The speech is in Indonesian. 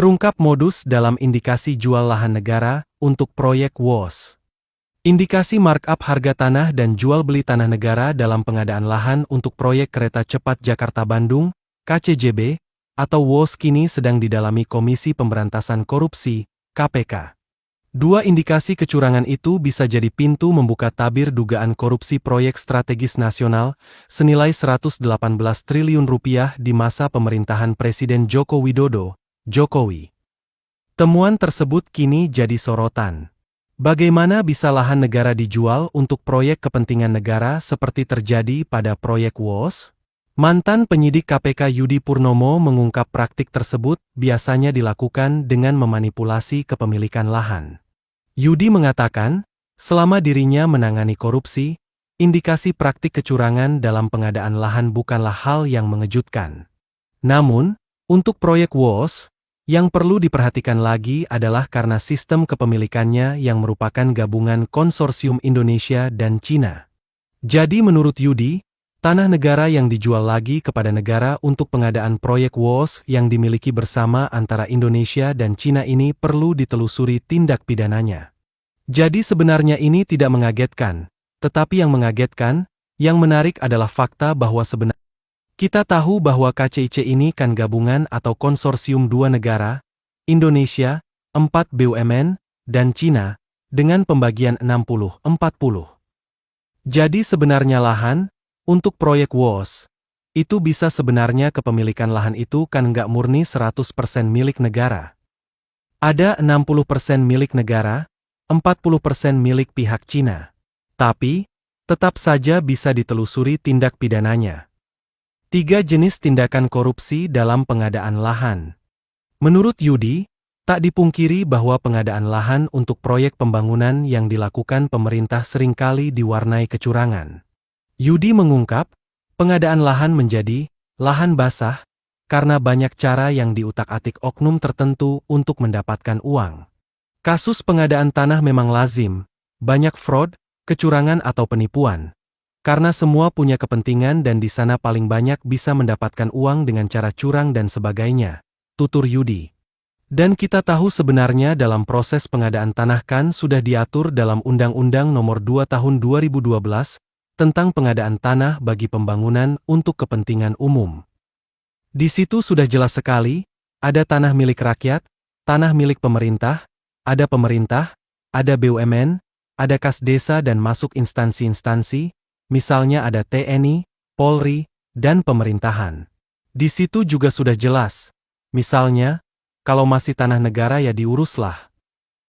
Terungkap modus dalam indikasi jual lahan negara untuk proyek WOS. Indikasi markup harga tanah dan jual beli tanah negara dalam pengadaan lahan untuk proyek kereta cepat Jakarta-Bandung, KCJB, atau WOS kini sedang didalami Komisi Pemberantasan Korupsi, KPK. Dua indikasi kecurangan itu bisa jadi pintu membuka tabir dugaan korupsi proyek strategis nasional senilai 118 triliun rupiah di masa pemerintahan Presiden Joko Widodo, Jokowi. Temuan tersebut kini jadi sorotan. Bagaimana bisa lahan negara dijual untuk proyek kepentingan negara seperti terjadi pada proyek WOS? Mantan penyidik KPK Yudi Purnomo mengungkap praktik tersebut biasanya dilakukan dengan memanipulasi kepemilikan lahan. Yudi mengatakan, selama dirinya menangani korupsi, indikasi praktik kecurangan dalam pengadaan lahan bukanlah hal yang mengejutkan. Namun, untuk proyek WOS, yang perlu diperhatikan lagi adalah karena sistem kepemilikannya yang merupakan gabungan konsorsium Indonesia dan Cina. Jadi menurut Yudi, tanah negara yang dijual lagi kepada negara untuk pengadaan proyek WOS yang dimiliki bersama antara Indonesia dan Cina ini perlu ditelusuri tindak pidananya. Jadi sebenarnya ini tidak mengagetkan, tetapi yang mengagetkan, yang menarik adalah fakta bahwa sebenarnya kita tahu bahwa KCIC ini kan gabungan atau konsorsium dua negara, Indonesia, 4 BUMN, dan Cina, dengan pembagian 60-40. Jadi sebenarnya lahan, untuk proyek WOS, itu bisa sebenarnya kepemilikan lahan itu kan nggak murni 100% milik negara. Ada 60% milik negara, 40% milik pihak Cina. Tapi, tetap saja bisa ditelusuri tindak pidananya. 3 jenis tindakan korupsi dalam pengadaan lahan. Menurut Yudi, tak dipungkiri bahwa pengadaan lahan untuk proyek pembangunan yang dilakukan pemerintah seringkali diwarnai kecurangan. Yudi mengungkap, pengadaan lahan menjadi lahan basah karena banyak cara yang diutak-atik oknum tertentu untuk mendapatkan uang. Kasus pengadaan tanah memang lazim, banyak fraud, kecurangan atau penipuan. Karena semua punya kepentingan dan di sana paling banyak bisa mendapatkan uang dengan cara curang dan sebagainya, tutur Yudi. Dan kita tahu sebenarnya dalam proses pengadaan tanah kan sudah diatur dalam Undang-Undang Nomor 2 Tahun 2012, tentang pengadaan tanah bagi pembangunan untuk kepentingan umum. Di situ sudah jelas sekali, ada tanah milik rakyat, tanah milik pemerintah, ada BUMN, ada kas desa dan masuk instansi-instansi, misalnya ada TNI, Polri, dan pemerintahan. Di situ juga sudah jelas, misalnya, kalau masih tanah negara ya diuruslah.